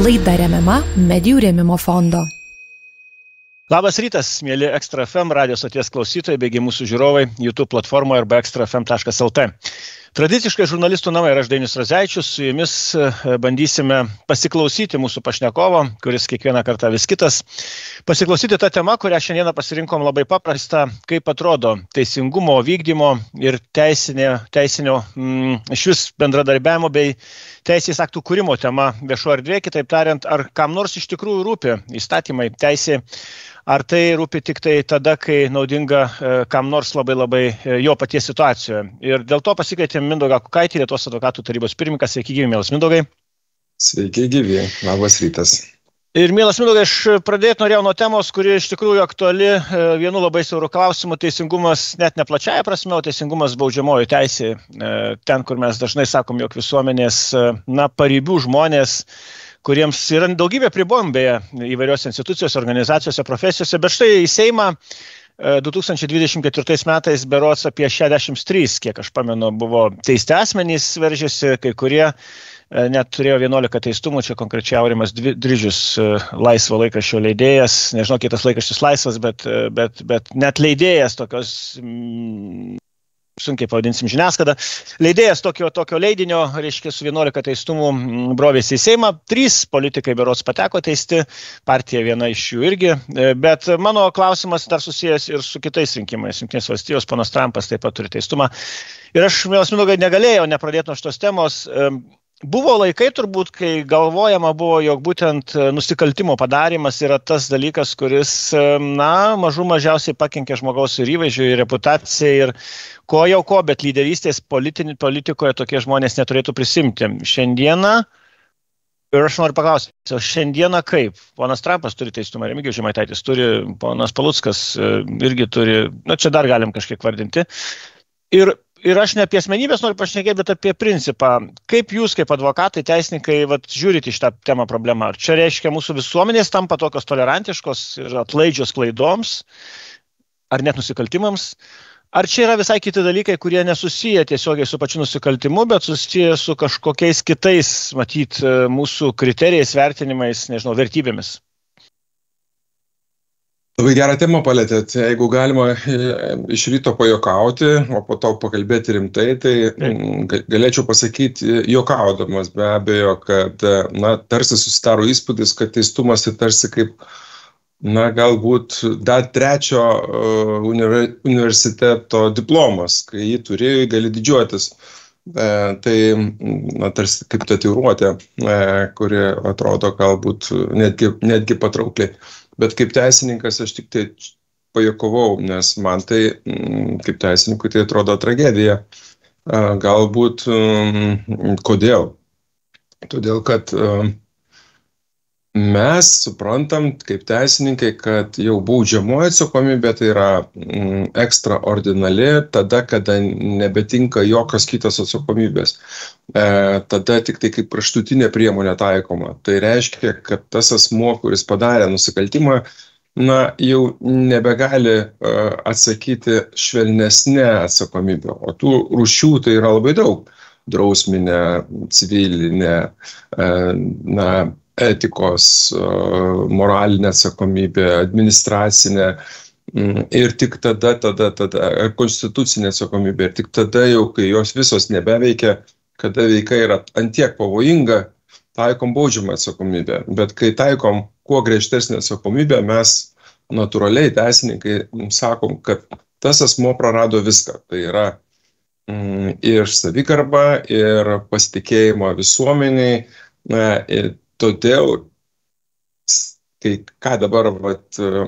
Laida remiama Medijų rėmimo fondo. Labas rytas, mėly Ekstra FM radijos stoties klausytojai, beigi mūsų žiūrovai YouTube platformoje arba extrafm.lt. Tradiciškai žurnalistų namai ir aš Dainius Radzevičius, su jumis bandysime pasiklausyti mūsų pašnekovo, kuris kiekvieną kartą vis kitas. Pasiklausyti tą temą, kurią šiandieną pasirinkom labai paprastą, kaip atrodo teisingumo vykdymo ir teisinio iš vis bendradarbiavimo bei teisės aktų kūrimo tema viešo erdvėje, kitaip tariant, ar kam nors iš tikrųjų rūpi įstatymai, teisė, ar tai rūpi tik tai tada, kai naudinga kam nors labai jo paties situacijoje. Ir dėl to pasikvietėm Mindaugą Kukaitį, Lietuvos advokatų tarybos pirmininkas. Sveiki gyvi, mielas Mindaugai. Sveiki gyvi, labas rytas. Ir mielas Mindaugai, aš pradėti norėjau nuo temos, kuri iš tikrųjų aktuali vienu labai siauru klausimu. Teisingumas net ne plačiaja prasme, o teisingumas baudžiamoji teisė. Ten, kur mes dažnai sakom, jog visuomenės paribių žmonės, kuriems yra daugybė pribojimų beje įvairiose institucijose, organizacijose, profesijose, bet štai į Seimą 2024 metais berods apie 63, kiek aš pamenu, buvo teisti asmenys veržėsi, kai kurie net turėjo 11 teistumų, čia konkrečiai Aurimas Drižius, laisvo laikraščio leidėjas, nežinau, kitas laikraštis laisvas, bet net leidėjas tokios, sunkiai pavadinsim žiniasklaidą, leidėjas tokio leidinio, reiškia, su 11 teistumų brovėsi į Seimą, 3 politikai berods pateko teisti, partija viena iš jų irgi, bet mano klausimas dar susijęs ir su kitais rinkimais. Jungtinės valstijos, ponas Trumpas taip pat turi teistumą. Ir aš, mielas Mindaugai, negalėjau nepradėti nuo šitos temos. Buvo laikai turbūt, kai galvojama buvo, jog būtent nusikaltimo padarimas yra tas dalykas, kuris, mažų mažiausiai pakenkia žmogaus ir įvaizdžiui, ir reputacijai, ir ko, bet lyderystės politikoje tokie žmonės neturėtų prisimti. Šiandieną, ir aš noriu paklausti, šiandieną kaip? Ponas Trumpas turi teistumą, Remigijus Žemaitaitis turi, ponas Paluckas irgi turi, čia dar galim kažkiek vardinti. Ir aš ne apie asmenybės noriu pašnekėti, bet apie principą. Kaip jūs, kaip advokatai, teisininkai, žiūrite į šitą temą problemą? Ar čia reiškia mūsų visuomenės tampa tokios tolerantiškos ir atlaidžios klaidoms, ar net nusikaltimams? Ar čia yra visai kiti dalykai, kurie nesusiję tiesiogiai su pačiu nusikaltimu, bet susiję su kažkokiais kitais, matyt, mūsų kriterijais, vertinimais, nežinau, vertybėmis? Labai gerą temą palėtėt. Jeigu galima iš ryto pajokauti, o po to pakalbėti rimtai, tai galėčiau pasakyti jokaudamas be abejo, kad tarsi susidaro įspūdis, kad teistumas tai tarsi kaip, galbūt dar 3 universiteto diplomas, kai jį turi, gali didžiuotis. Tai tarsi kaip tatuiruotė, kuri atrodo galbūt netgi patraukliai. Bet kaip teisininkas aš tik tai pajuokavau, nes man tai kaip teisininkui tai atrodo tragedija. Galbūt kodėl? Todėl, kad mes suprantam kaip teisininkai, kad jau baudžiamoji atsakomybė tai yra ekstraordinali tada, kada nebetinka jokios kitos atsakomybės. Tada tik tai kaip kraštutinė priemonė taikoma. Tai reiškia, kad tas asmuo, kuris padarė nusikaltimą, jau nebegali atsakyti švelnesnę atsakomybę. O tų rūšių tai yra labai daug. Drausminė, civilinė, etikos, moralinė atsakomybė, administracinė ir tik tada konstitucinė atsakomybė. Ir tik tada jau, kai jos visos nebeveikia, kada veika yra antiek pavojinga, taikom baudžiamą atsakomybę. Bet kai taikom kuo griežtesnę atsakomybę, mes natūraliai teisininkai sakom, kad tas asmuo prarado viską. Tai yra ir savigarbą, ir pasitikėjimą visuomeniai. Todėl, ką dabar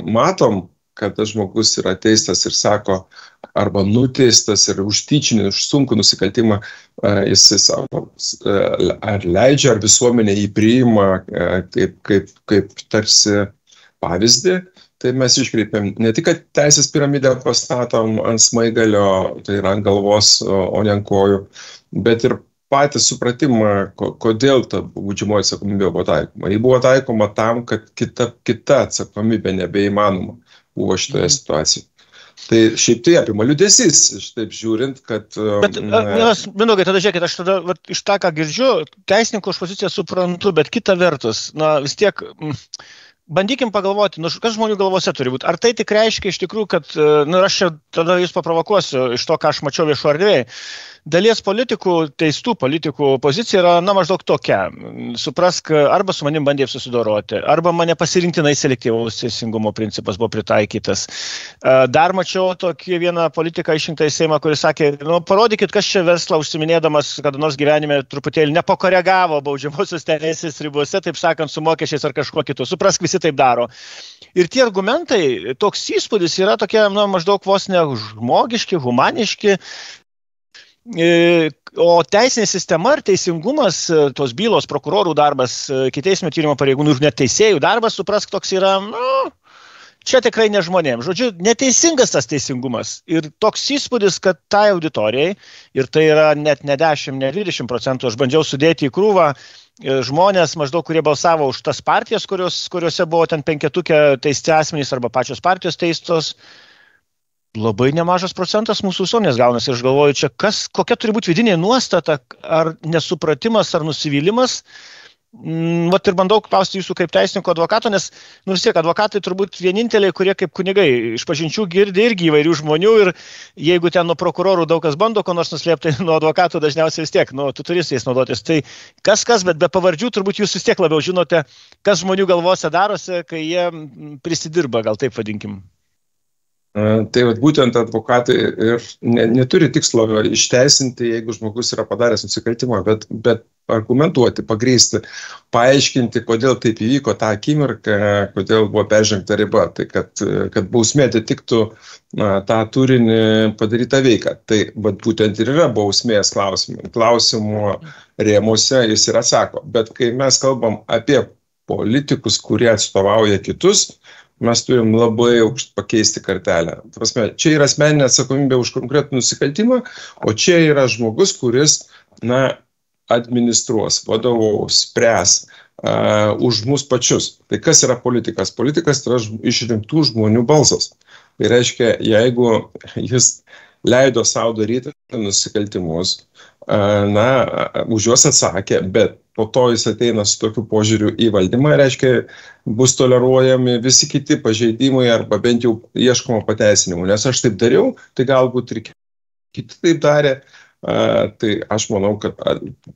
matom, kad tas žmogus yra teistas ir sako, arba nuteistas ir už tyčinį, už sunkų nusikaltimą, jisai sako, ar leidžia, ar visuomenė jį priima kaip tarsi pavyzdį, tai mes iškreipiam ne tik, kad teisės piramidę pastatom ant smaigalio, tai yra ant galvos, o ne ant kojų, bet ir patį supratimą, kodėl ta baudžiamoji atsakomybė buvo taikoma. Ji buvo taikoma tam, kad kita atsakomybė nebeįmanoma buvo šitoje situacijoje. Tai šiaip tai apima liūdesys, taip žiūrint, kad... Bet, Mindaugai, tada žiūrėkit, aš tada iš tą, ką girdžiu, teisininko aš poziciją suprantu, bet kita vertus, vis tiek... Bandykim pagalvoti, kas žmonių galvose turi būti. Ar tai tik reiškia iš tikrųjų, kad, aš čia tada jūs paprovokuosiu iš to, ką aš mačiau viešo erdvėje. Dalies politikų, teistų politikų pozicija yra, maždaug tokia. Suprask, arba su manim bandė susidoroti, arba mane pasirinktinai selektyvaus teisingumo principas buvo pritaikytas. Dar mačiau tokį vieną politiką išrinktą į Seimą, kuris sakė, parodykit, kas čia verslą užsiminėdamas, kada nors gyvenime truputėlį nepakoregavo baudžiamosios teisės ribose, taip sakant, su mokesčiais ar kažkuo kitu. Suprask, visi taip daro. Ir tie argumentai, toks įspūdis yra tokie, maždaug vos ne žmogiški, humaniški. O teisinė sistema ir teisingumas, tos bylos, prokurorų darbas, ikiteisminio tyrimo pareigūnų ir net teisėjų darbas, suprask, toks yra, čia tikrai ne žmonėms. Žodžiu, neteisingas tas teisingumas. Ir toks įspūdis, kad tai auditorijai, ir tai yra net ne 10, ne 20%, aš bandžiau sudėti į krūvą žmonės, maždaug, kurie balsavo už tas partijas, kuriuose buvo ten 5 teisti asmenys arba pačios partijos teistos. Labai nemažas procentas mūsų visuomenės gaunasi. Aš galvoju, čia kokia turi būti vidinė nuostata, ar nesupratimas, ar nusivylimas. Ir bandau klausti jūsų kaip teisininko advokato, nes vis tiek advokatai turbūt vieninteliai, kurie kaip kunigai išpažinčių girdi irgi įvairių žmonių ir jeigu ten nuo prokurorų daug kas bando ko nors nuslėpti, nuo advokatų dažniausiai vis tiek, tu turi su jais naudotis. Tai kas, bet be pavardžių turbūt jūs vis tiek labiau žinote, kas žmonių galvose darosi, kai jie prisidirba, gal taip vadinkim. Tai būtent advokatai ir neturi tikslo išteisinti, jeigu žmogus yra padaręs nusikaltimą, bet argumentuoti, pagrįsti, paaiškinti, kodėl taip įvyko tą akimirką, kodėl buvo peržengta riba, tai kad bausmė atitiktų tą turinį padarytą veiką. Tai būtent ir yra bausmės klausimų rėmuose jis ir atsako. Bet kai mes kalbam apie politikus, kurie atstovauja kitus, mes turim labai pakeisti kartelę. Prasme, čia yra asmeninė atsakomybė už konkretų nusikaltimą, o čia yra žmogus, kuris, administruos, vadovaus, spręs už mus pačius. Tai kas yra politikas? Politikas yra išrinktų žmonių balsas. Tai reiškia, jeigu jis leido savo daryti nusikaltimus, už juos atsakė, bet po to jis ateina su tokiu požiūriu į valdymą, reiškia, bus toleruojami visi kiti pažeidimai arba bent jau ieškoma pateisinimų. Nes aš taip dariau, tai galbūt ir kiti taip darė. Tai aš manau, kad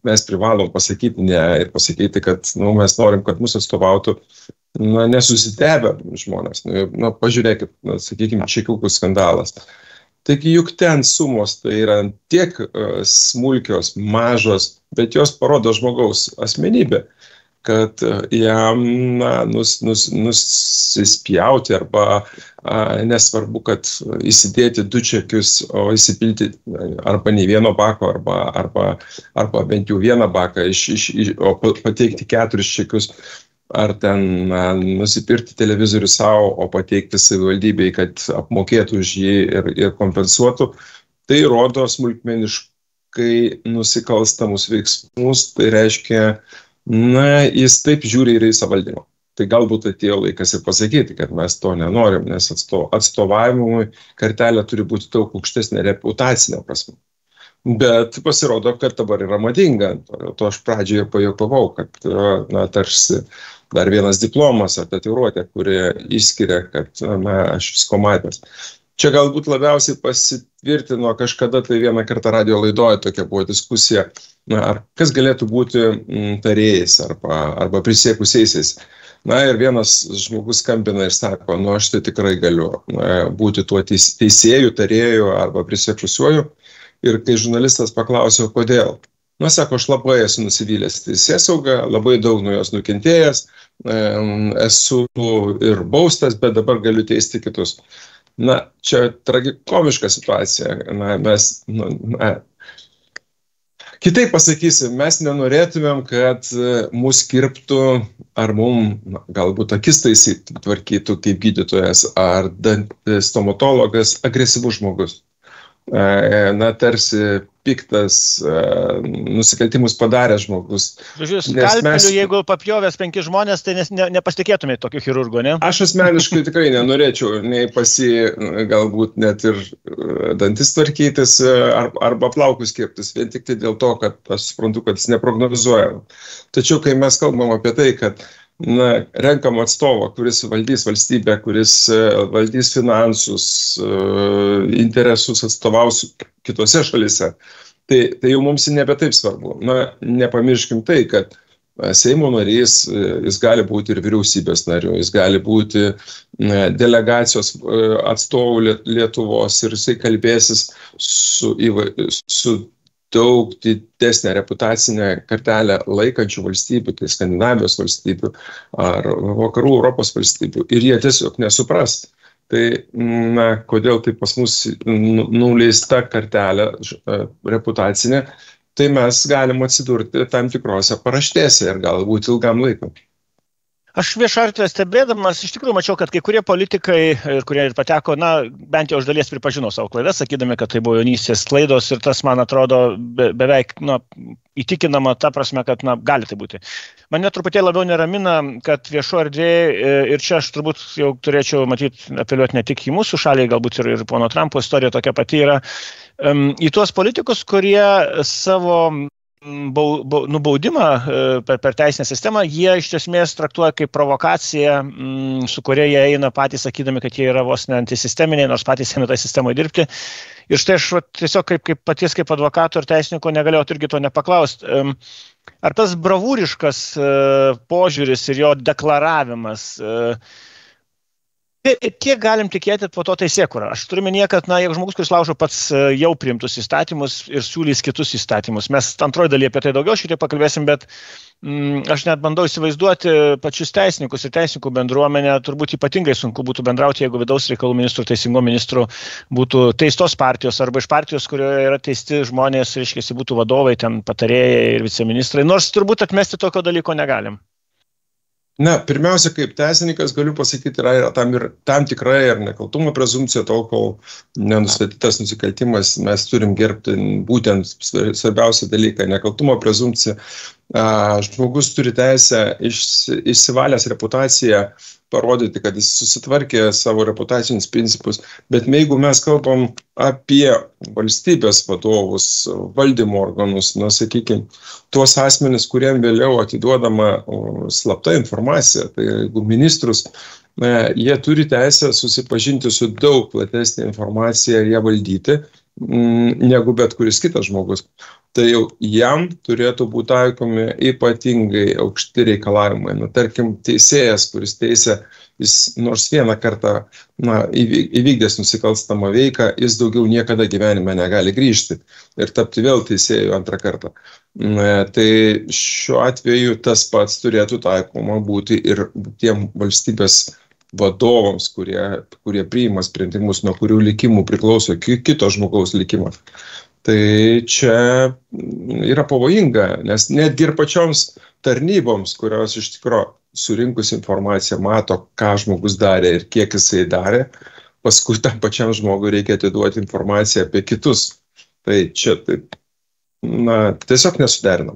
mes privalom pasakyti ne ir pasakyti, kad mes norim, kad mūsų atstovautų nesusitebę žmonės. Pažiūrėkit, sakykime, čekiukų skandalas. Taigi juk ten sumos tai yra tiek smulkios, mažos, bet jos parodo žmogaus asmenybę, kad jam nusispjauti arba nesvarbu, kad įsidėti 2 čekius, o įsipilti arba nei vieno bako, arba bent jau vieną baką, o pateikti 4 čekius, ar ten nusipirkti televizorių savo, o pateikti savivaldybei, kad apmokėtų už jį ir kompensuotų. Tai rodo smulkmeniškai nusikalstamus veiksmus, tai reiškia, jis taip žiūri ir į savaldymą. Tai galbūt atėjo laikas ir pasakyti, kad mes to nenorim, nes atstovavimui kartelė turi būti daug aukštesnė reputacinė prasme. Bet pasirodo, kad dabar yra madinga. To aš pradžioje pajuokavau, kad tarsi dar vienas diplomas ar tatuiruotė, kurie išskiria, kad aš visko matęs. Čia galbūt labiausiai pasitvirtino kažkada, tai vieną kartą radio laidoje tokia buvo diskusija, ar kas galėtų būti tarėjais arba prisiekusiaisiais. Ir vienas žmogus skambina ir sako, aš tai tikrai galiu būti tuo teisėju, tarėju arba prisiekusiuoju. Ir kai žurnalistas paklausė, kodėl? Sako, aš labai esu nusivylęs teisėsauga, labai daug nuo jos nukentėjęs, esu ir baustas, bet dabar galiu teisti kitus. Čia tragikomiška situacija. Kitaip pasakysim, mes nenorėtumėm, kad mus kirptų, ar mums galbūt akis tvarkytų kaip gydytojas, ar stomatologas agresyvus žmogus. tarsi piktas nusikaltimus padaręs žmogus. Žodžiu, skalpeliu, jeigu papjovęs 5 žmonės, tai nepasitikėtumėte tokiu chirurgu, ne? Aš asmeniškai tikrai nenorėčiau nei galbūt net ir dantis tvarkytis arba plaukus kirptis, vien tik tai dėl to, kad aš suprantu, kad jis neprognozuoja. Tačiau, kai mes kalbam apie tai, kad renkam atstovą, kuris valdys valstybę, kuris valdys finansus, interesus atstovaus kitose šalyse, tai jau mums nebe taip svarbu. Nepamirškim tai, kad Seimo narys, jis gali būti ir vyriausybės nariu, jis gali būti delegacijos atstovų Lietuvos ir jisai kalbėsis su daug didesnę reputacinę kartelę laikančių valstybių, tai Skandinavijos valstybių ar vakarų Europos valstybių. Ir jie tiesiog nesupras. Tai, kodėl tai pas mus nuleista kartelė reputacinė, tai mes galim atsidurti tam tikrose paraštėse ir galbūt ilgam laikui. Aš viešą erdvę stebėdamas, iš tikrųjų mačiau, kad kai kurie politikai, kurie ir pateko, bent jau iš dalies pripažino savo klaidas, sakydami, kad tai buvo jaunystės klaidos ir tas, man atrodo, beveik įtikinama ta prasme, kad gali tai būti. Mane truputėlį labiau neramina, kad viešo erdvėje, ir čia aš turbūt jau turėčiau matyti, apeliuoti ne tik į mūsų šalį, galbūt ir pono Trumpo istorija tokia pati yra, į tuos politikus, kurie savo nubaudimą per teisinę sistemą, jie iš esmės traktuoja kaip provokaciją, su kuria jie eina patys sakydami, kad jie yra vos ne antisisteminiai, nors patys eina tą sistemoje dirbti. Ir štai aš tiesiog kaip advokato ir teisininko negalėjau irgi to nepaklausti. Ar tas bravūriškas požiūris ir jo deklaravimas, kiek galim tikėti po to teisėkūrą? Aš turiu minėti, kad jeigu žmogus, kuris laužo pats jau priimtus įstatymus ir siūlys kitus įstatymus, mes antroji dalyje apie tai daugiau šiek tiek pakalbėsim, bet aš net bandau įsivaizduoti pačius teisininkus ir teisininkų bendruomenę, turbūt ypatingai sunku būtų bendrauti, jeigu vidaus reikalų ministrų, teisingumo ministrų būtų teistos partijos arba iš partijos, kurioje yra teisti žmonės, reiškia, būtų vadovai, ten patarėjai ir viceministrai, nors turbūt atmesti tokio dalyko negalim. Pirmiausia, kaip teisininkas galiu pasakyti, yra tam tikra ir nekaltumo prezumpcija, tol kol nenustatytas nusikaltimas, mes turim gerbti būtent svarbiausią dalyką, nekaltumo prezumpciją. Žmogus turi teisę išsivalęs reputaciją parodyti, kad jis susitvarkė savo reputacinius principus, bet jeigu mes kalbam apie valstybės vadovus, valdymo organus, sakykime, tuos asmenis, kuriem vėliau atiduodama slapta informacija, tai jeigu ministrus, jie turi teisę susipažinti su daug platesnė informacija ir ją valdyti, negu bet kuris kitas žmogus. Tai jau jam turėtų būti taikomi ypatingai aukšti reikalavimai. Tarkim, teisėjas, kuris teisė, jis nors vieną kartą įvykdęs nusikalstamą veiką, jis daugiau niekada gyvenime negali grįžti ir tapti vėl teisėju antrą kartą. Tai šiuo atveju tas pats turėtų taikoma būti ir tiem valstybės vadovams, kurie priima sprendimus, nuo kurių likimų priklauso kito žmogaus likimas. Tai čia yra pavojinga, nes netgi ir pačioms tarnyboms, kurios iš tikrųjų surinkus informaciją mato, ką žmogus darė ir kiek jisai darė, paskui tam pačiam žmogui reikia atiduoti informaciją apie kitus. Tai čia tiesiog nesuderinam.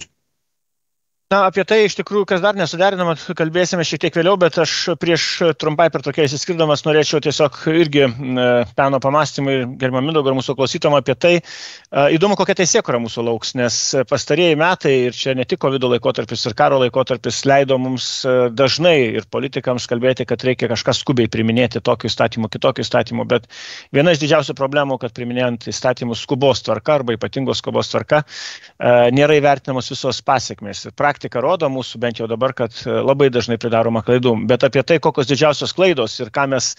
Apie tai iš tikrųjų, kas dar nesuderinama, kalbėsime šiek tiek vėliau, bet aš prieš trumpai per tokia įsiskirdamas norėčiau tiesiog irgi peno pamastymai gerbiamam Mindaugo ir mūsų klausytojam apie tai. Įdomu, kokia teisėkūra mūsų lauks, nes pastarieji metai ir čia ne tik COVID laikotarpis ir karo laikotarpis leido mums dažnai ir politikams kalbėti, kad reikia kažką skubiai priminėti tokių įstatymų, kitokių įstatymų, bet viena iš didžiausių problemų, kad priminėjant įstatymus skubos tvarka arba ypatingos skubos tvarka, nėra įvertinamos visos pasiekmės. Praktika rodo mūsų bent jau dabar, kad labai dažnai pridaroma klaidų, bet apie tai, kokios didžiausios klaidos ir ką mes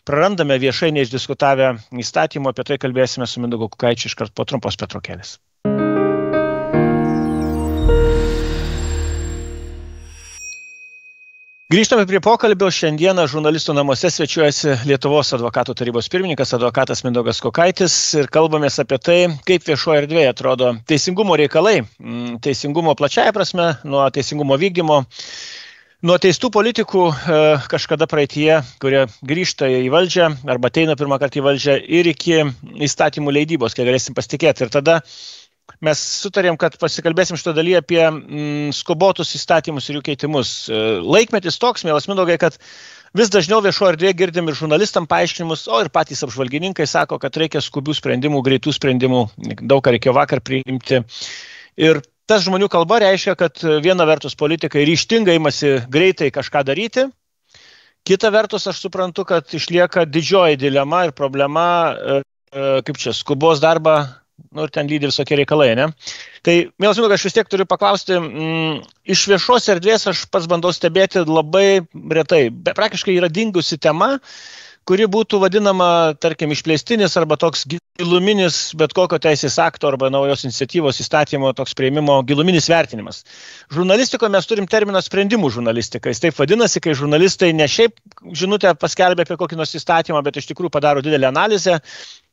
prarandame viešai neišdiskutavę įstatymų, apie tai kalbėsime su Mindaugu Kukaičiu iškart po trumpos pertraukėlės. Grįžtame prie pokalbio. Šiandieną žurnalistų namuose svečiuojasi Lietuvos advokatų tarybos pirmininkas, advokatas Mindaugas Kukaitis ir kalbamės apie tai, kaip viešoje erdvėje atrodo teisingumo reikalai, teisingumo plačiaja prasme, nuo teisingumo vykdymo, Nuo teistų politikų kažkada praeityje, kurie grįžta į valdžią arba ateina pirmą kartą į valdžią ir iki įstatymų leidybos, kai galėsim pasitikėti. Ir tada mes sutarėm, kad pasikalbėsim šito dalyje apie skubotus įstatymus ir jų keitimus. Laikmetis toks, mielas Mindaugai, kad vis dažniau viešo erdvėje girdim ir žurnalistam paaiškinimus, o ir patys apžvalgininkai sako, kad reikia skubių sprendimų, greitų sprendimų, daug ką reikėjo vakar priimti. Ir tas žmonių kalba reiškia, kad viena vertus politikai ryžtingai imasi greitai kažką daryti, kita vertus aš suprantu, kad išlieka didžioji dilema ir problema, kaip čia, skubos darbą, ir ten lydi visokie reikalai, ne? Tai, mielas Mindaugai, aš vis tiek turiu paklausti, iš viešos erdvės aš pats bandau stebėti labai retai, praktiškai yra dingusi tema, kuri būtų vadinama, tarkim, išplėstinis arba toks giluminis bet kokio teisės akto arba naujos iniciatyvos įstatymo toks priėmimo giluminis vertinimas. Žurnalistikoje mes turim terminą sprendimų žurnalistika. Jis taip vadinasi, kai žurnalistai ne šiaip žinutę paskelbia apie kokį nors įstatymą, bet iš tikrųjų padaro didelę analizę,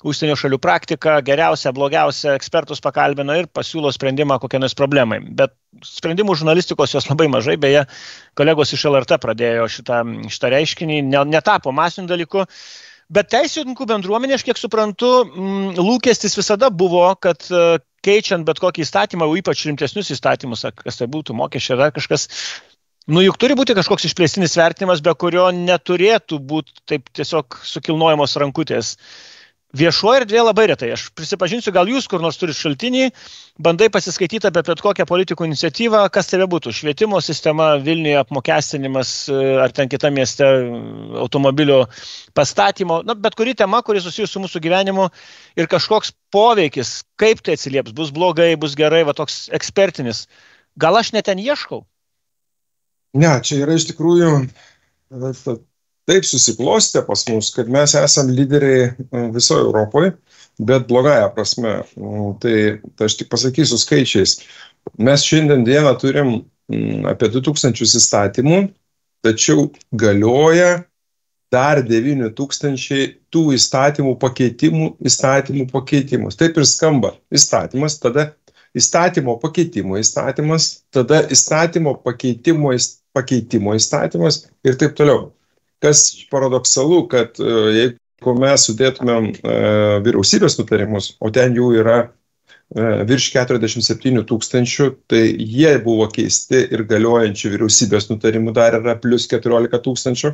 užsienio šalių praktiką, geriausią, blogiausią, ekspertus pakalbina ir pasiūlo sprendimą kokiai nors problemai. Bet sprendimų žurnalistikos jos labai mažai, beje, kolegos iš LRT pradėjo šitą reiškinį, netapo masiniu dalyku. Bet teisininkų bendruomenė, aš kiek suprantu, lūkestis visada buvo, kad keičiant bet kokį įstatymą, o ypač rimtesnius įstatymus, kas tai būtų mokesčiai ar kažkas, juk turi būti kažkoks išplėstinis vertinimas, be kurio neturėtų būti taip tiesiog sukilnojamos rankutės. Viešoje erdvėje labai retai. Aš prisipažinsiu, gal jūs kur nors turit šaltinį, bandai pasiskaityti apie bet kokią politikų iniciatyvą, kas tai būtų. Švietimo sistema, Vilniuje apmokestinimas ar ten kitame mieste automobilio pastatymo. Bet kuri tema, kuri susijusi su mūsų gyvenimu ir kažkoks poveikis, kaip tai atsilieps, bus blogai, bus gerai, va toks ekspertinis. Gal aš net ten ieškau? Ne, čia yra iš tikrųjų taip susiklostė pas mus, kad mes esam lyderiai visoje Europoje, bet blogąja prasme. Tai aš tik pasakysiu skaičiais. Mes šiandien dieną turim apie 2000 įstatymų, tačiau galioja dar 9000 tų įstatymų pakeitimus. Taip ir skamba įstatymas, tada įstatymo pakeitimo įstatymas, tada įstatymo pakeitimo įstatymas ir taip toliau. Kas paradoksalu, kad jeigu mes sudėtumėm vyriausybės nutarimus, o ten jų yra virš 47 000, tai jie buvo keisti ir galiojančių vyriausybės nutarimų dar yra plus 14 000.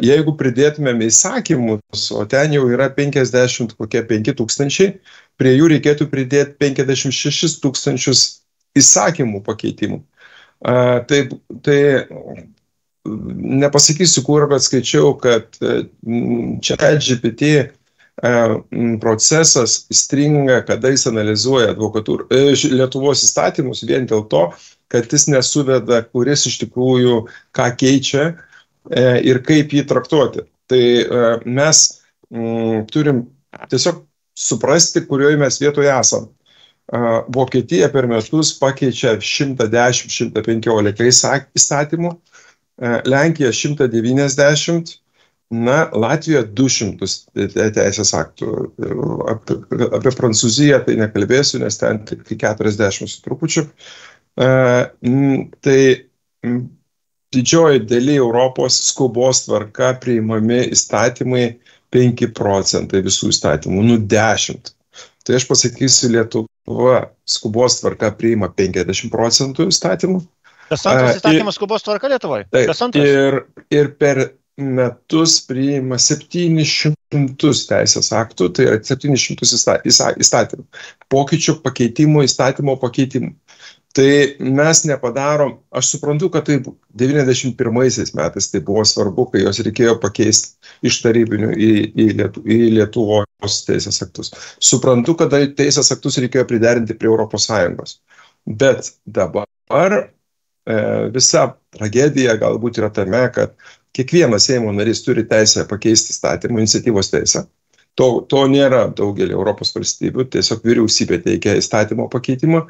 Jeigu pridėtumėm įsakymus, o ten jau yra 55 000, prie jų reikėtų pridėti 56 000 įsakymų pakeitimų. Tai nepasakysiu kur, bet skaičiau, kad čia GPT procesas stringa, kada jis analizuoja Lietuvos įstatymus vien dėl to, kad jis nesuveda, kuris iš tikrųjų ką keičia ir kaip jį traktuoti. Tai mes turim tiesiog suprasti, kurioje mes vietoje esam. Vokietija per metus pakeičia 110-115 įstatymų, Lenkija 190, Latvija 200 teisės aktų. Apie Prancūziją tai nekalbėsiu, nes ten tik 40 su trupučiu. Tai didžioji daly Europos skubos tvarka priimami įstatymai 5% visų įstatymų, 10. Tai aš pasakysiu, Lietuva skubos tvarka priima 50% įstatymų. Kas antras įstatymas skubos tvarka Lietuvoje? Taip, ir per metus priima 700 teisės aktų, tai yra 700 įstatymų. Pokyčių pakeitimų, įstatymo pakeitimų. Tai mes nepadarom, aš suprantu, kad tai 91 metais tai buvo svarbu, kai jos reikėjo pakeisti iš tarybinių į Lietuvos teisės aktus. Suprantu, kad teisės aktus reikėjo priderinti prie ES. Bet dabar visa tragedija galbūt yra tame, kad kiekvienas Seimo narys turi teisę pakeisti įstatymų iniciatyvos teisę. To nėra daugelį Europos valstybių, tiesiog vyriausybė teikia įstatymo pakeitimą.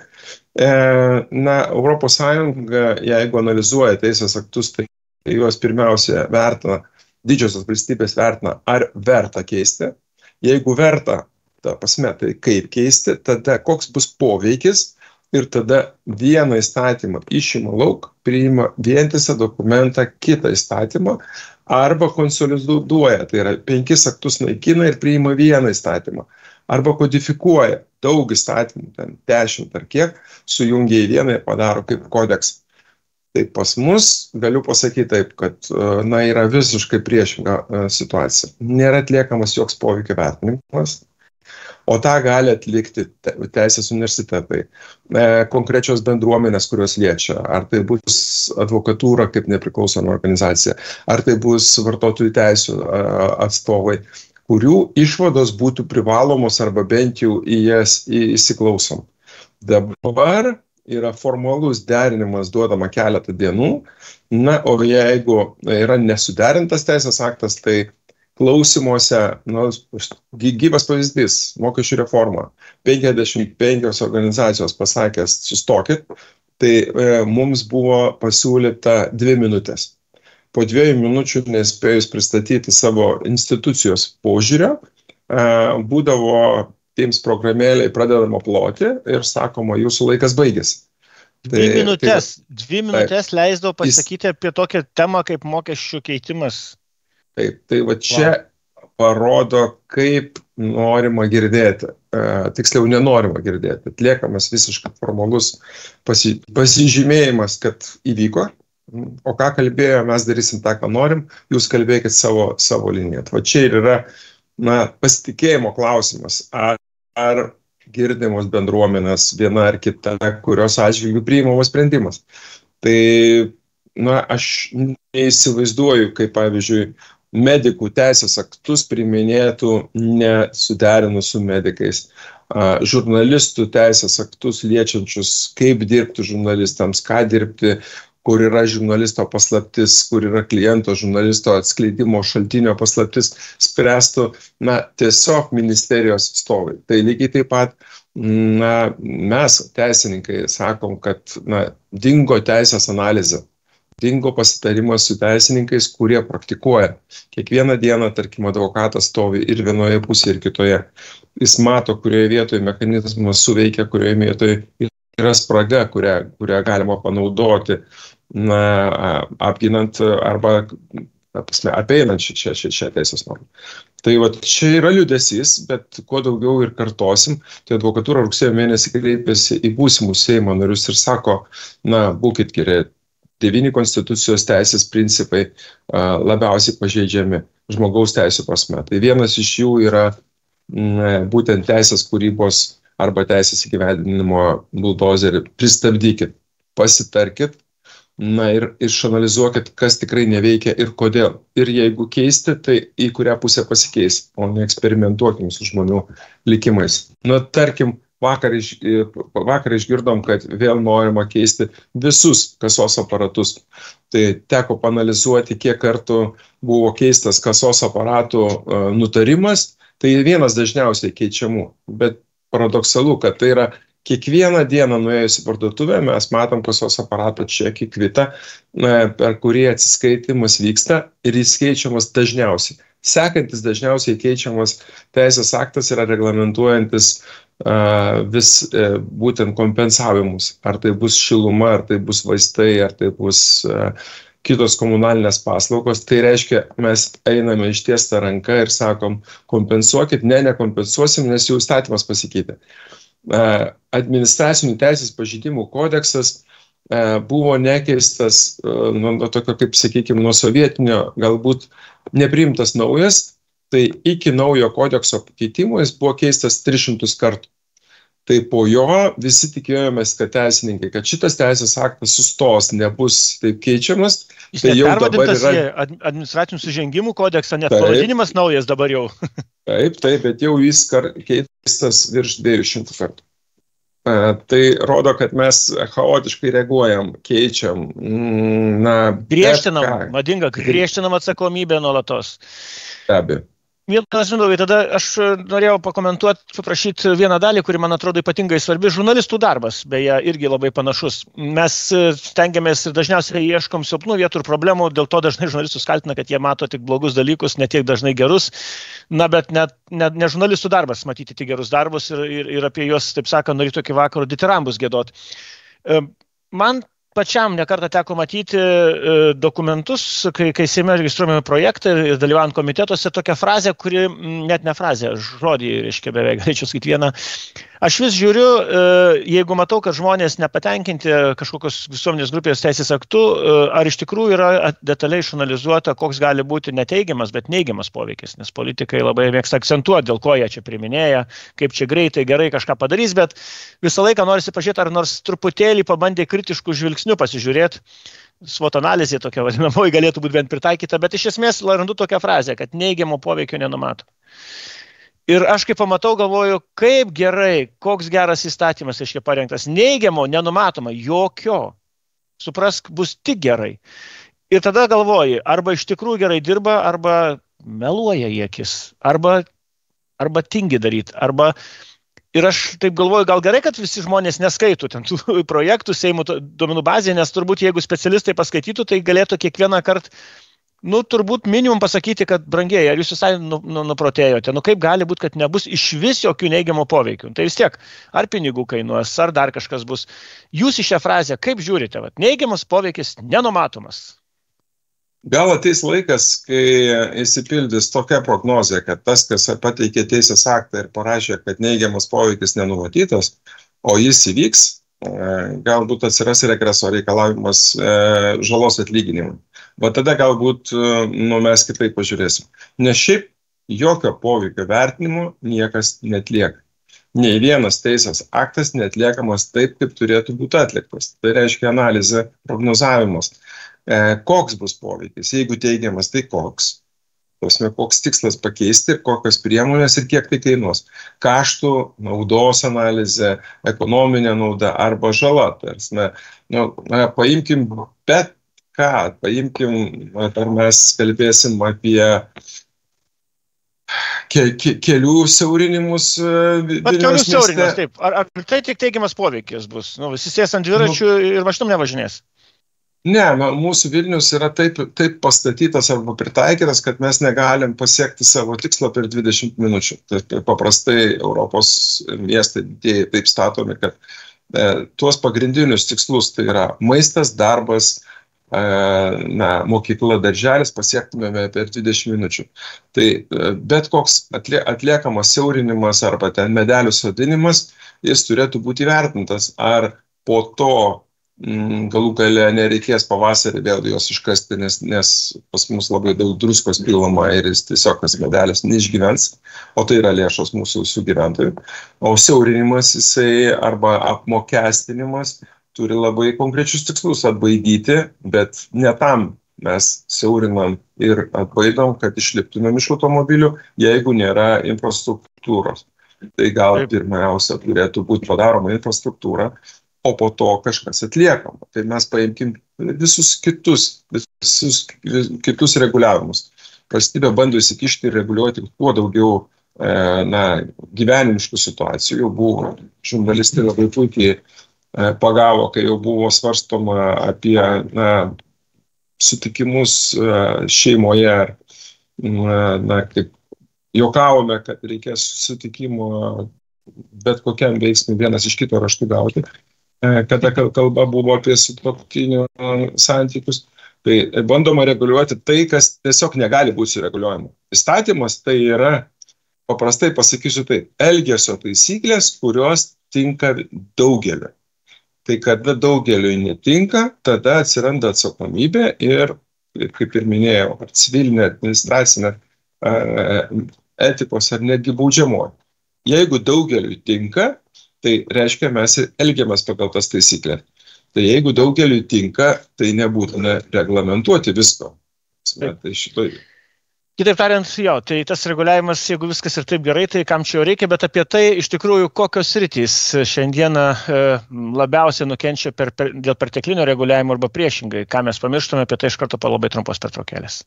Europos Sąjunga, jeigu analizuoja teisės aktus, tai juos pirmiausia vertina, didžiosios valstybės vertina, ar verta keisti. Jeigu verta, ta prasme, tai kaip keisti, tada koks bus poveikis ir tada vieną įstatymą išima lauk, priima vientisą dokumentą kitą įstatymą arba konsoliduoja, tai yra 5 aktus naikina ir priima vieną įstatymą. Arba kodifikuoja daug įstatymų, ten 10 ar kiek, sujungia į vieną ir padaro kaip kodeksą. Tai pas mus, galiu pasakyti taip, kad yra visiškai priešinga situacija. Nėra atliekamas joks poveikio vertinimas, o tą gali atlikti teisės universitetai, konkrečios bendruomenės, kurios liečia, ar tai bus advokatūra kaip nepriklausoma organizacija, ar tai bus vartotojų teisių atstovai, kurių išvados būtų privalomos arba bent jau į jas įsiklausom. Dabar yra formalus derinimas duodama keletą dienų, o jeigu yra nesuderintas teisės aktas, tai klausimuose, gyvas pavyzdys, mokesčių reforma, 55 organizacijos pasakęs, sustokit, tai mums buvo pasiūlyta 2 minutės. Po 2 minučių, nespėjus pristatyti savo institucijos požiūrio, būdavo Teams programėliai pradedama ploti ir sakoma, jūsų laikas baigėsi. 2 minutės leisdavo pasakyti apie tokią temą kaip mokesčių keitimas. Taip, tai va čia parodo, kaip norima girdėti, tiksliau nenorima girdėti. Atliekamas visiškai formalus pasižymėjimas, kad įvyko, o ką kalbėjo, mes darysim tą, ką norim, jūs kalbėkit savo liniją. Va čia ir yra pasitikėjimo klausimas, ar girdimos bendruomenės viena ar kita, kurios atžvilgių priimamas sprendimas. Tai, aš neįsivaizduoju, kaip, pavyzdžiui, medikų teisės aktus priiminėtų nesuderinus su medikais, žurnalistų teisės aktus liečiančius, kaip dirbti žurnalistams, ką dirbti, kur yra žurnalisto paslaptis, kur yra kliento žurnalisto atskleidimo šaltinio paslaptis, spręstų, tiesiog ministerijos atstovai. Tai lygiai taip pat, mes, teisininkai, sakom, kad, dingo teisės analizė, dingo pasitarimas su teisininkais, kurie praktikuoja. Kiekvieną dieną, tarkim, advokatas stovi ir vienoje pusėje, ir kitoje. Jis mato, kurioje vietoje mechanizmas suveikia, kurioje vietoje yra spraga, kurią galima panaudoti, apginant arba apeinant šią teisės normą. Tai čia yra liūdesys, bet kuo daugiau ir kartosim, tai advokatūra rugsėjo mėnesį kreipėsi į būsimus Seimo narius ir sako, būkit geri, 9 konstitucijos teisės principai labiausiai pažeidžiami žmogaus teisų prasme. Tai vienas iš jų yra būtent teisės kūrybos arba teisės įgyvendinimo buldozerį. Pristabdykit, pasitarkit, ir išanalizuokit, kas tikrai neveikia ir kodėl. Ir jeigu keisti, tai į kurią pusę pasikeis, o ne eksperimentuokim su žmonių likimais. Tarkim, vakar išgirdom, kad vėl norima keisti visus kasos aparatus. Tai teko panalizuoti, kiek kartų buvo keistas kasos aparatų nutarimas, tai vienas dažniausiai keičiamų, bet paradoksalu, kad tai yra kiekvieną dieną nuėjus į parduotuvę, mes matom kasos aparato čekį, kvitą, per kurį atsiskaitimas vyksta ir jis keičiamas dažniausiai. Sekantis dažniausiai keičiamas teisės aktas yra reglamentuojantis vis būtent kompensavimus. Ar tai bus šiluma, ar tai bus vaistai, ar tai bus kitos komunalinės paslaugos. Tai reiškia, mes einame ištiestą ranką ir sakom, kompensuokit, nekompensuosim, nes jau įstatymas pasikeitė. Administracinių teisės pažeidimų kodeksas buvo nekeistas, tokio, kaip sakykime, nuo sovietinio, galbūt nepriimtas naujas, tai iki naujo kodekso pakeitimo jis buvo keistas 300 kartų. Tai po jo visi tikėjomės, kad teisininkai, kad šitas teisės aktas sustos, nebus taip keičiamas. Jis nepervadintas į administracinių sužengimų kodeksą, net pavadinimas naujas dabar jau. Taip, bet jau jis keistas virš 200 kartų. Tai rodo, kad mes chaotiškai reaguojam, keičiam. Griežtinam, madinga, griežtinam atsakomybę nuolatos. Be abejo. Vienas Mindaugai, tada aš norėjau pakomentuoti, paprašyti vieną dalį, kuri man atrodo ypatingai svarbi. Žurnalistų darbas, beje, irgi labai panašus. Mes stengiamės ir dažniausiai ieškom silpnų vietų ir problemų, dėl to dažnai žurnalistus kaltina, kad jie mato tik blogus dalykus, ne tiek dažnai gerus. Na, bet ne žurnalistų darbas matyti tik gerus darbus ir apie juos, taip sakant, nuo ryto iki vakaro ditirambus giedot. Man pačiam nekartą teko matyti dokumentus, kai Seime registruojami projektai ir dalyvaujant komitetuose, tokia frazė, kuri net ne frazė, žodį, reiškia, beveik galėčiau sakyti vieną. Aš vis žiūriu, jeigu matau, kad žmonės nepatenkinti kažkokios visuomenės grupės teisės aktų, ar iš tikrųjų yra detaliai išanalizuota, koks gali būti neteigiamas, bet neigiamas poveikis, nes politikai labai mėgsta akcentuoti, dėl ko jie čia priminėja, kaip čia greitai, gerai kažką padarys, bet visą laiką norisi pažiūrėti, ar nors truputėlį pabandė kritiškų žvilgsnių pasižiūrėti. SWOT analizė tokia vadinamoji galėtų būti bent pritaikyta, bet iš esmės randu tokią frazę, kad neigiamo poveikio nenumato. Ir aš kaip pamatau, galvoju, kaip gerai, koks geras įstatymas reiškia parengtas. Neigiamo, nenumatoma, jokio. Suprask, bus tik gerai. Ir tada galvoji, arba iš tikrųjų gerai dirba, arba meluoja į akis, arba tingi daryti, arba... Ir aš taip galvoju, gal gerai, kad visi žmonės neskaitų ten tų projektų Seimo duomenų bazėje, nes turbūt jeigu specialistai paskaitytų, tai galėtų kiekvieną kartą, turbūt minimum pasakyti, kad brangieji, ar jūs visai nuprotėjote, kaip gali būti, kad nebus iš vis jokių neigiamų poveikių. Tai vis tiek, ar pinigų kainuos, ar dar kažkas bus. Jūs į šią frazę kaip žiūrite? Neigiamas poveikis nenumatomas. Gal ateis laikas, kai įsipildys tokia prognozė, kad tas, kas pateikė teisės aktą ir parašė, kad neigiamas poveikis nenumatytas, o jis įvyks, galbūt atsiras regreso reikalavimas žalos atlyginimui. Va tada galbūt mes kitaip pažiūrėsim. Nes šiaip jokio poveikio vertinimo niekas netlieka. Nei vienas teisės aktas netliekamas taip, kaip turėtų būti atliktas. Tai reiškia analizė, prognozavimas. Koks bus poveikis? Jeigu teigiamas, tai koks? Koks tikslas pakeisti, kokios priemonės ir kiek tai kainuos. Kaštų, naudos analizė, ekonominė nauda arba žala. Paimkim bet ką, ar mes kalbėsim apie kelių siaurinimus Vilniaus mieste. Taip. Ar tai tik teigiamas poveikis bus? Visi sės ant dviračių ir mašinom nevažinės. Ne, mūsų Vilnius yra taip pastatytas arba pritaikytas, kad mes negalim pasiekti savo tikslą per 20 minučių. Tai paprastai Europos miestai taip statomi, kad tuos pagrindinius tikslus, tai yra maistas, darbas, mokykla, darželis, pasiektumėme per 20 minučių. Tai bet koks atliekamas siaurinimas arba ten medelių sodinimas, jis turėtų būti įvertintas, ar po to galų gale nereikės pavasarį vėl jos iškasti, nes pas mus labai daug druskos pilama ir jis tiesiog tas medelis neišgyvens, o tai yra lėšos mūsų visų gyventojų. O siaurinimas jisai arba apmokestinimas turi labai konkrečius tikslus atbaidyti, bet ne tam mes siaurinam ir atbaidom, kad išliptumėm iš automobilių, jeigu nėra infrastruktūros. Tai gal pirmiausia turėtų būti padaroma infrastruktūra, o po to kažkas atliekama. Tai mes paimkim visus kitus reguliavimus. Valstybė bando įsikišti ir reguliuoti kuo daugiau gyvenimiškų situacijų. Jau buvo žurnalistai labai puikiai pagavo, kai jau buvo svarstoma apie sutikimus šeimoje. Kaip juokavome, kad reikės sutikimo bet kokiam veiksmui vienas iš kito raštų gauti. Kada kalba buvo apie sutuoktinių santykius, tai bandoma reguliuoti tai, kas tiesiog negali būti reguliuojama. Įstatymas tai yra, paprastai pasakysiu taip, elgesio taisyklės, kurios tinka daugeliu. Tai kada daugeliui netinka, tada atsiranda atsakomybė ir, kaip ir minėjau, civilinė, administracinė, etikos ar netgi baudžiamoji. Jeigu daugeliui tinka, tai reiškia, mes elgiamės pagal tas taisyklės. Tai jeigu daugeliui tinka, tai nebūtina reglamentuoti visko. Tai šitoj. Kitaip tariant, tai tas reguliavimas, jeigu viskas ir taip gerai, tai kam čia jau reikia, bet apie tai iš tikrųjų kokios sritys šiandieną labiausiai nukenčia dėl perteklinio reguliavimo arba priešingai. Ką mes pamirštame, apie tai iš karto po labai trumpos pertraukėlės.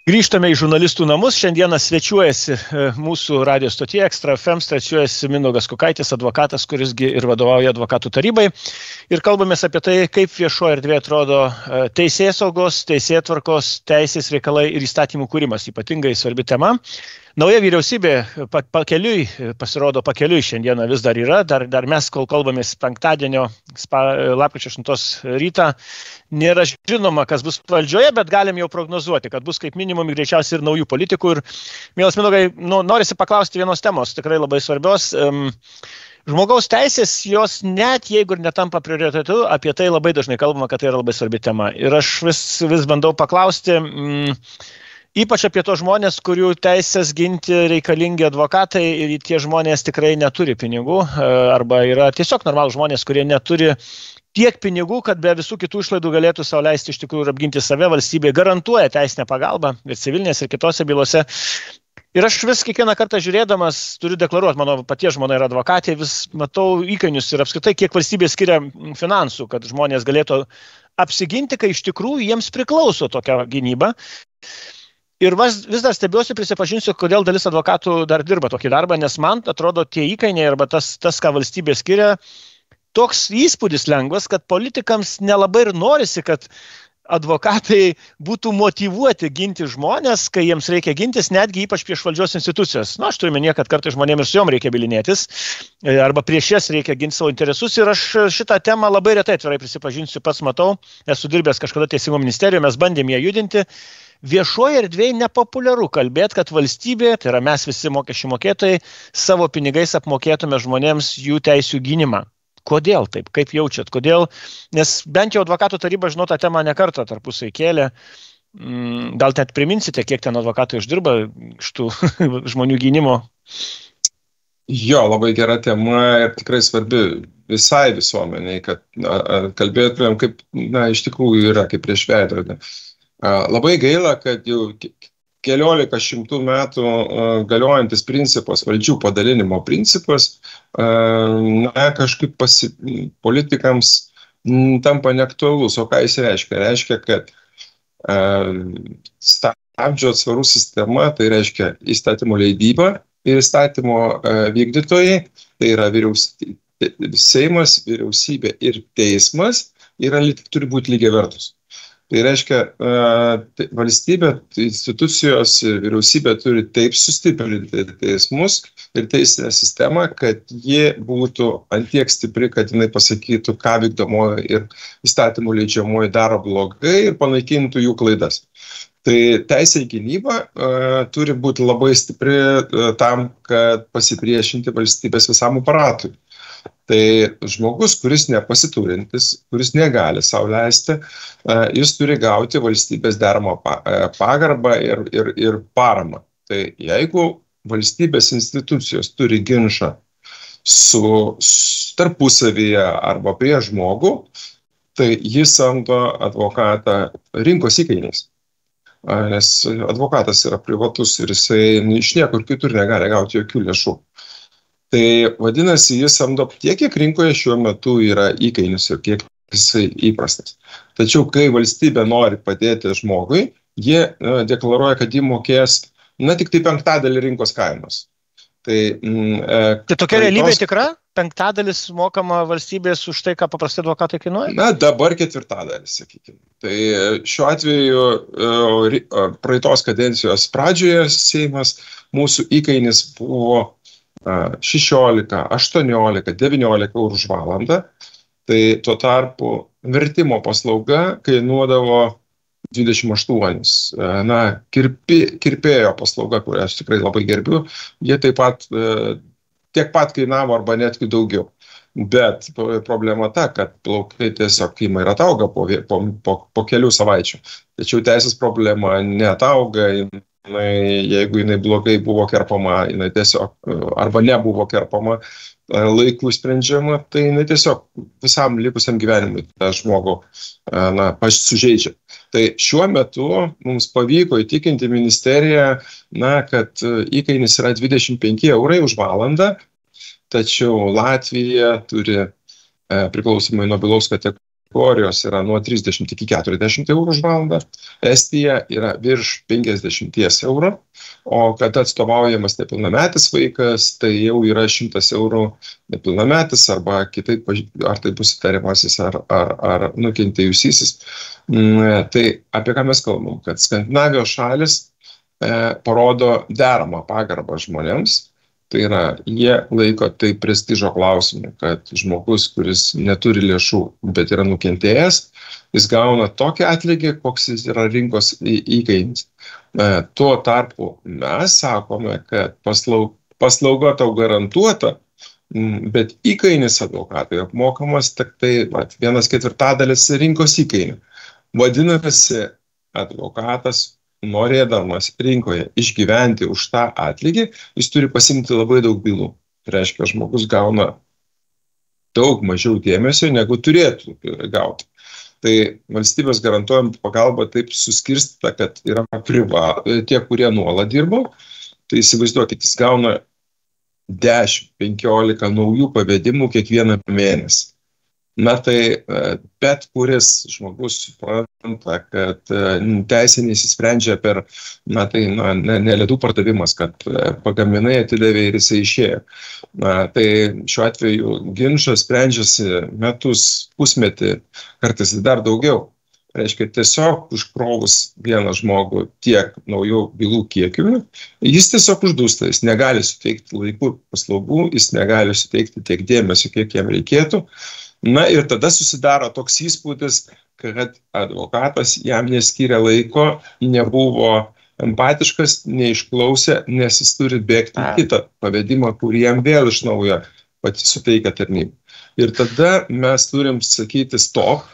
Grįžtame į žurnalistų namus. Šiandieną svečiuojasi mūsų radio stotyje Extra FM, svečiuojasi Mindaugas Kukaitis, advokatas, kurisgi ir vadovauja advokatų tarybai. Ir kalbamės apie tai, kaip viešoje erdvėje atrodo teisėsaugos, teisėtvarkos, teisės reikalai ir įstatymų kūrimas. Ypatingai svarbi tema. Nauja vyriausybė pakeliui, pasirodo pakeliui šiandieną vis dar yra, dar mes, kol kalbamės penktadienio, lapkričio 8 rytą, nėra žinoma, kas bus valdžioje, bet galim jau prognozuoti, kad bus kaip minimum greičiausiai ir naujų politikų. Ir, mielas Mindaugai, norisi paklausti vienos temos, tikrai labai svarbios. Žmogaus teisės, jos net jeigu ir netampa prioritetu, apie tai labai dažnai kalbama, kad tai yra labai svarbi tema. Ir aš vis bandau paklausti, ypač apie tos žmonės, kurių teisės ginti reikalingi advokatai ir tie žmonės tikrai neturi pinigų arba yra tiesiog normalūs žmonės, kurie neturi tiek pinigų, kad be visų kitų išlaidų galėtų sau leisti iš tikrųjų ir apginti save. Valstybė garantuoja teisinę pagalbą ir civilinės ir kitose bylose. Ir aš vis kiekvieną kartą žiūrėdamas turiu deklaruoti, mano paties žmona yra advokatė, vis matau įkainius ir apskritai, kiek valstybė skiria finansų, kad žmonės galėtų apsiginti, kai iš tikrųjų jiems priklauso tokia gynyba. Ir vis dar stebiuosi, prisipažinsiu, kodėl dalis advokatų dar dirba tokį darbą, nes man atrodo tie įkainiai arba tas, ką valstybė skiria, toks įspūdis lengvas, kad politikams nelabai ir norisi, kad advokatai būtų motyvuoti ginti žmonės, kai jiems reikia gintis, netgi ypač prieš valdžios institucijas. Aš turiu minėti, kad kartais žmonėms ir su jom reikia bylinėtis, arba prieš jas reikia ginti savo interesus. Ir aš šitą temą labai retai atvirai prisipažinsiu, pats matau, esu dirbęs kažkada Teisingumo ministerijoje, mes bandėm ją judinti. Viešoje erdvėje nepopuliaru kalbėti, kad valstybė, tai yra mes visi mokesčių mokėtojai, savo pinigais apmokėtume žmonėms jų teisių gynimą. Kodėl taip? Kaip jaučiat? Kodėl? Nes bent jau advokatų taryba, žinau, tą temą ne kartą tarpusai kėlė. Gal net priminsite, kiek ten advokatai uždirba iš tų žmonių gynimo? Jo, labai gera tema ir tikrai svarbi visai visuomeniai, kad kalbėtumėm, kaip iš tikrųjų yra, kaip prieš veidrodį. Labai gaila, kad jau keliolika šimtų metų galiojantis principas, valdžių padalinimo principas, kažkaip politikams tampa neaktualus. O ką jis reiškia? Reiškia, kad stabdžio atsvarų sistema, tai reiškia įstatymo leidyba ir įstatymo vykdytojai, tai yra Seimas, vyriausybė ir teismas, turi būti lygiavertus. Tai reiškia, valstybė, institucijos, vyriausybė turi taip sustiprinti teismus ir teisinę sistemą, kad ji būtų antiek stipri, kad jinai pasakytų, ką vykdomoji ir įstatymų leidžiamoji daro blogai ir panaikintų jų klaidas. Tai teisė į gynybą turi būti labai stipri tam, kad pasipriešinti valstybės visam aparatui. Tai žmogus, kuris nepasiturintis, kuris negali sau leisti, jis turi gauti valstybės deramą pagarbą ir paramą. Tai jeigu valstybės institucijos turi ginčą su tarpusavyje arba prie žmogų, tai jis samdo advokatą rinkos įkainiais. Nes advokatas yra privatus ir jisai iš niekur kitur negali gauti jokių lėšų. Tai vadinasi, jis samdo tiek, kiek rinkoje šiuo metu yra įkainis ir kiek jisai įprastas. Tačiau, kai valstybė nori padėti žmogui, jie deklaruoja, kad jį mokės tik tai penktadalį rinkos kainos. Tai tokia realybė tikra? Penktadalis mokama valstybės už tai, ką paprastai advokatai kainuoja? Dabar ketvirtadalis, sakykime. Tai šiuo atveju praeitos kadencijos pradžioje Seimas mūsų įkainis buvo 16, 18, 19 eurų už valandą. Tai tuo tarpu vertimo paslauga kainuodavo 28. Kirpėjo paslauga, kurią aš tikrai labai gerbiu, jie tiek pat kainavo arba netgi daugiau. Bet problema ta, kad plaukai tiesiog ima ir atauga po kelių savaičių. Tačiau teisės problema neatauga, jeigu jinai blogai buvo kerpama, jinai tiesiog arba nebuvo kerpama laikų sprendžiama, tai jinai tiesiog visam likusiam gyvenimui tą žmogų sužeidžia. Tai šiuo metu mums pavyko įtikinti ministeriją, kad įkainis yra 25 eurai už valandą, tačiau Latvija turi priklausomai nuo bylos kategorijos kategorijos yra nuo 30 iki 40 eurų už valandą, Estija yra virš 50 eurų, o kad atstovaujamas nepilnametis vaikas, tai jau yra 100 eurų nepilnametis arba kitaip, ar tai bus įtariamasis ar nukentėjusysis. Tai apie ką mes kalbam, kad Skandinavijos šalis parodo deramą pagarbą žmonėms. Tai yra, jie laiko tai prestižo klausimu, kad žmogus, kuris neturi lėšų, bet yra nukentėjęs, jis gauna tokį atlygį, koks jis yra rinkos įkainis. Tuo tarpu mes sakome, kad paslauga tau garantuota, bet įkainis advokatui apmokamas tik tai 1/4 rinkos įkainių. Vadinasi, advokatas norėdamas rinkoje išgyventi už tą atlygį, jis turi pasimti labai daug bylų. Tai reiškia, žmogus gauna daug mažiau dėmesio, negu turėtų gauti. Tai valstybės garantuojant pagalba taip suskirstyta, kad yra tie, kurie nuolat dirbo, tai įsivaizduokit, jis gauna 10-15 naujų pavedimų kiekvieną mėnesį. Na tai bet kuris žmogus supranta, kad teisė nesisprendžia per, ne ledų pardavimas, kad pagaminai atidavė ir jisai išėjo. Tai šiuo atveju ginčas sprendžiasi metus, pusmetį, kartais dar daugiau. Reiškia, tiesiog užkrovus vieną žmogų tiek naujų bylų kiekių, jis tiesiog uždūsta, jis negali suteikti laikų paslaugų, jis negali suteikti tiek dėmesio, kiek jam reikėtų. Na ir tada susidaro toks įspūdis, kad advokatas jam neskyrė laiko, nebuvo empatiškas, neišklausė, nes jis turi bėgti į kitą pavedimą, kurį jam vėl iš naujo pati suteikia tarnybą. Ir tada mes turim sakyti stop,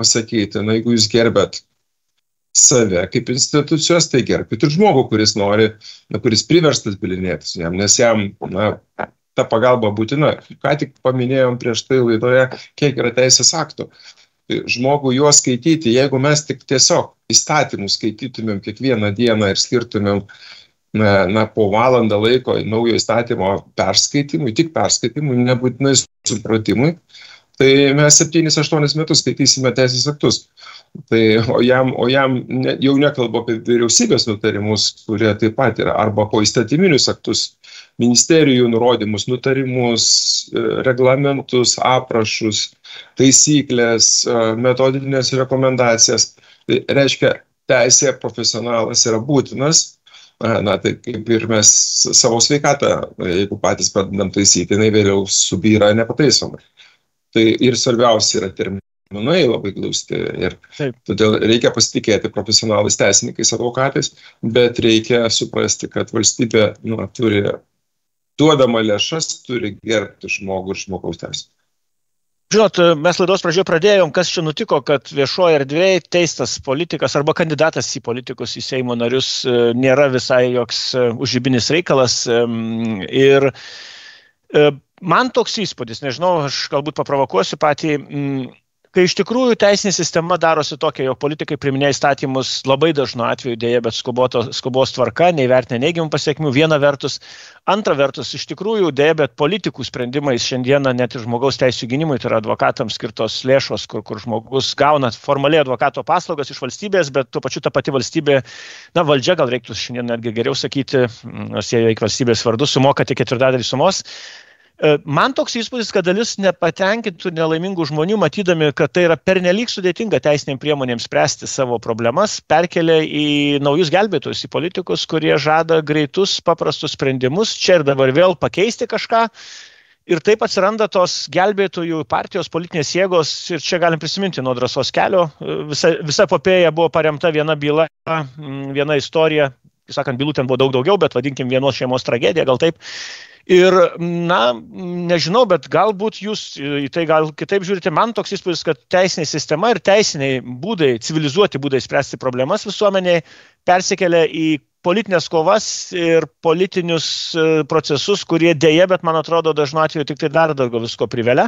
pasakyti, jeigu jūs gerbėt save kaip institucijos, tai gerbkit ir žmogų, kuris nori, kuris priverstas bylinėtis jam, nes jam, ta pagalba būtina. Ką tik paminėjom prieš tai laidoje, kiek yra teisės aktų. Žmogų juos skaityti, jeigu mes tik tiesiog įstatymus skaitytumėm kiekvieną dieną ir skirtumėm po valandą laiko naujo įstatymo perskaitimui, tik perskaitimui, nebūtinai supratimui, tai mes 7-8 metus skaitysime teisės aktus. O jam jau nekalbu apie vyriausybės nutarimus, kurie taip pat yra, arba po įstatyminius aktus, ministerijų nurodymus, nutarimus, reglamentus, aprašus, taisyklės, metodinės rekomendacijas. Tai reiškia, teisė profesionalas yra būtinas, tai kaip ir mes savo sveikatą, jeigu patys pradedam taisyti, jinai vėliau subyra nepataisomai. Tai ir svarbiausia yra terminai labai glausti ir todėl reikia pasitikėti profesionalais teisininkais, advokatais, bet reikia suprasti, kad valstybė turi duodama lėšas, turi gerbti žmogų ir žmogaus teisę. Žinot, mes laidos pradžioje pradėjom, kas čia nutiko, kad viešoje erdvėje teistas politikas arba kandidatas į politikus, į Seimo narius nėra visai joks užžibinis reikalas. Ir man toks įspūdis, nežinau, aš galbūt paprovokuosiu patį, kai iš tikrųjų teisinė sistema darosi tokia, jog politikai priiminėja įstatymus labai dažnu atveju dėja, bet skubos tvarka, neįvertina neigiamų pasekmių, viena vertus. Antra vertus, iš tikrųjų dėja, bet politikų sprendimais šiandieną net ir žmogaus teisų gynimui, tai yra advokatams skirtos lėšos, kur žmogus gauna formaliai advokato paslaugas iš valstybės, bet tuo pačiu ta pati valstybė, valdžia gal reiktų šiandien netgi geriau sakyti, nors jie veik valstybės vardu, sumoka tik 1/4 sumos. Man toks įspūdis, kad dalis nepatenkintų nelaimingų žmonių, matydami, kad tai yra pernelyg sudėtinga teisiniam priemonėms spręsti savo problemas, perkelia į naujus gelbėtojus, į politikus, kurie žada greitus, paprastus sprendimus, čia ir dabar vėl pakeisti kažką. Ir taip atsiranda tos gelbėtojų partijos politinės jėgos, ir čia galim prisiminti nuo Drąsos kelio. Visa epopėja buvo paremta viena byla, viena istorija, sakant, bylų ten buvo daug daugiau, bet vadinkim vienos šeimos tragediją, gal taip. Ir, nežinau, bet galbūt jūs į tai gal kitaip žiūrite. Man toks įspūdis, kad teisinė sistema ir teisiniai būdai, civilizuoti būdai spręsti problemas visuomenėje persikelia į politinės kovas ir politinius procesus, kurie dėja, bet man atrodo dažnu atveju tik tai dar daugiau visko privelia.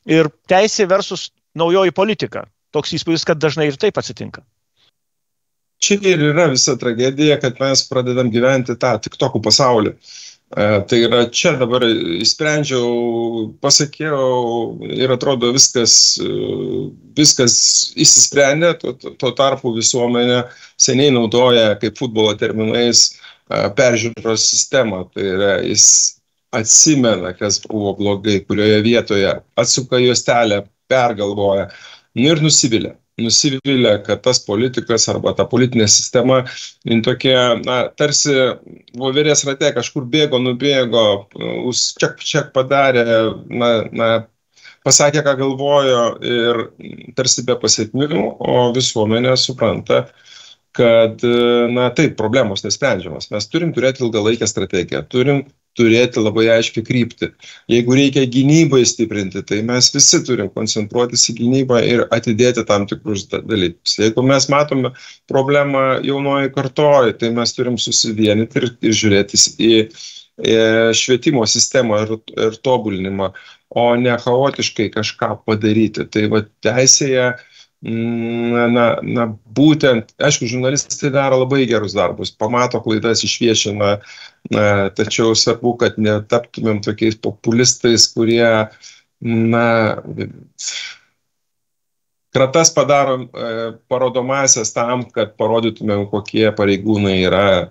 Ir teisė versus naujoji politika. Toks įspūdis, kad dažnai ir taip atsitinka. Čia ir yra visa tragedija, kad mes pradedam gyventi tą tiktokų pasaulį. Tai yra čia dabar įsprendžiau, pasakiau ir atrodo viskas įsisprendė, tuo tarpu visuomenė seniai naudoja kaip futbolo terminais peržiūros sistemą. Tai yra, jis atsimena, kas buvo blogai, kurioje vietoje, atsuka juostelę, pergalvoja ir nusivilia. Nusivilia, kad tas politikas arba ta politinė sistema tokia, tarsi voverės rate kažkur bėgo, nubėgo, ček padarė, pasakė, ką galvojo ir tarsi be pasiekmių, o visuomenė supranta, kad, taip, problemos nesprendžiamas. Mes turim turėti ilgalaikę strategiją, turim turėti labai aiškiai kryptį. Jeigu reikia gynybai stiprinti, tai mes visi turim koncentruotis į gynybą ir atidėti tam tikrus dalykus. Jeigu mes matome problemą jaunoji kartoji, tai mes turim susivienyti ir žiūrėti į švietimo sistemą ir tobulinimą, o ne chaotiškai kažką padaryti. Tai va teisėje būtent, aišku, žurnalistai daro labai gerus darbus, pamato klaidas, išviešina, tačiau svarbu, kad netaptumėm tokiais populistais, kurie, kratas padarom parodomasias tam, kad parodytumėm, kokie pareigūnai yra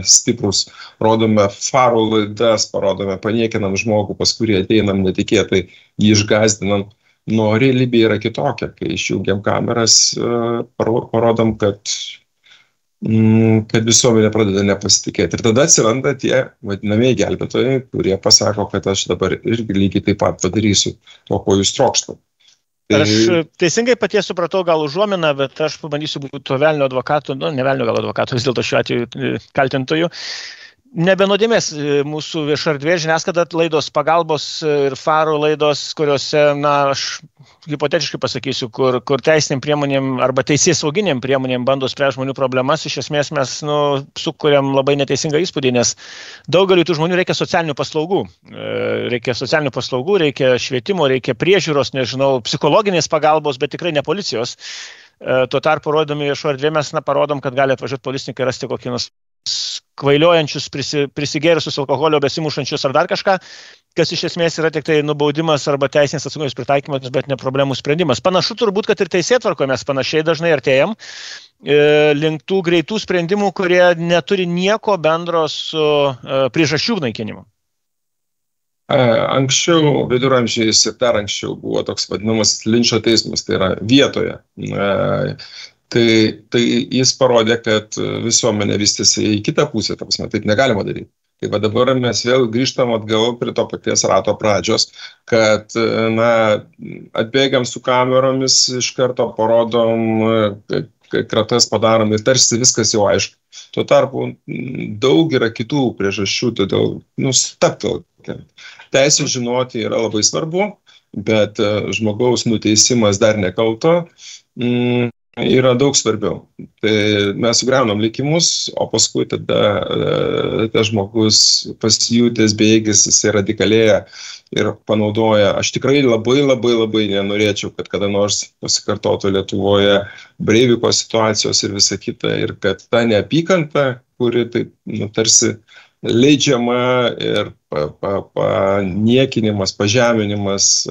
stiprus, rodome farų laidas, parodome, paniekinam žmogų, pas kurį ateinam netikėtai, jį išgazdinam. Realybė yra kitokia, kai išjungiam kameras, parodom, kad visuomenė pradeda nepasitikėti. Ir tada atsiranda tie vadinamieji gelbėtojai, kurie pasako, kad aš dabar irgi lygiai taip pat padarysiu to, ko jūs trokštate. Aš teisingai paties supratau gal užuominą, bet aš pabandysiu būti to velnio advokatu, ne velnio gal advokatu, vis dėlto šiuo atveju kaltintojų. Nebenodėmės mūsų vieša erdvė, žiniasklaida laidos pagalbos ir farų laidos, kuriuose, aš hipotetiškai pasakysiu, kur teisiniam priemonėm arba teisėsauginiam priemonėm bando spręsti žmonių problemas, iš esmės mes sukuriam labai neteisingą įspūdį, nes daugeliu tų žmonių reikia socialinių paslaugų. Reikia švietimo, reikia priežiūros, nežinau, psichologinės pagalbos, bet tikrai ne policijos. Tuo tarpu rodami viešo erdvė mes parodom, kad gali atvažiuoti policininkai rasti kokį nors kvailiojančius, prisigėrusius alkoholio, besimušančius ar dar kažką, kas iš esmės yra tik tai nubaudimas arba teisinės atsakomybės pritaikymas, bet ne problemų sprendimas. Panašu turbūt, kad ir teisėtvarkoje mes panašiai dažnai artėjam link tų greitų sprendimų, kurie neturi nieko bendro su priežasčių naikinimu. Anksčiau, viduramžiais ir dar anksčiau buvo toks vadinamas linčo teismas, tai yra vietoje. Tai jis parodė, kad visuomenė vystėsi į kitą pusę, taip negalima daryti. Tai va dabar mes vėl grįžtam atgal prie to paties rato pradžios, kad atbėgiam su kameromis, iš karto parodom, kratas padarom ir tarsi viskas jau aišku. Tuo tarpu daug yra kitų priežasčių, todėl stabtelkime. Teisė žinoti yra labai svarbu, bet žmogaus nuteisimas dar nekalto yra daug svarbiau. Tai mes sugriaunam likimus, o paskui tada tas žmogus pasijutęs bejėgis, jisai radikalėja ir panaudoja. Aš tikrai labai nenorėčiau, kad kada nors pasikartotų Lietuvoje Breiviko situacijos ir visa kita, ir kad ta neapykanta, kuri taip tarsi leidžiama ir niekinimas, pažeminimas,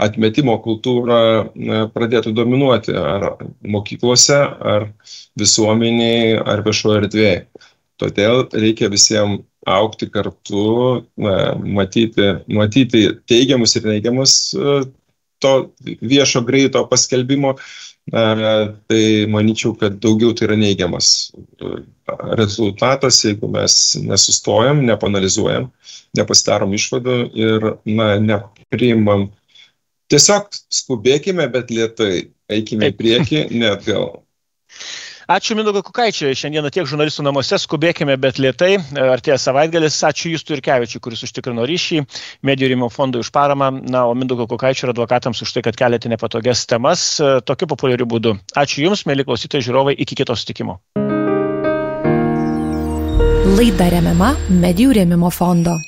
atmetimo kultūra pradėtų dominuoti ar mokyklose, ar visuomeniai, ar viešoje erdvėje. Todėl reikia visiems augti kartu, matyti teigiamus ir neigiamus to viešo greito paskelbimo. Tai manyčiau, kad daugiau tai yra neigiamas rezultatas, jeigu mes nesustojam, nepanalizuojam, nepasidarom išvadų ir nepriimam. Tiesiog skubėkime, bet lėtai. Eikime į priekį, ne atgal. Ačiū Mindaugui Kukaičiui. Šiandieną tiek žurnalistų namuose. Skubėkime, bet lėtai. Artėja savaitgalis. Ačiū Justui Jurkevičiui, kuris užtikrino ryšį. Medijų rėmimo fondui už paramą. O Mindaugo Kukaičio ir advokatams už tai, kad keliate nepatogias temas tokiu populiariu būdu. Ačiū Jums, mieli klausytojai, žiūrovai. Iki kito susitikimo. Laida remiama Medijų rėmimo fondo.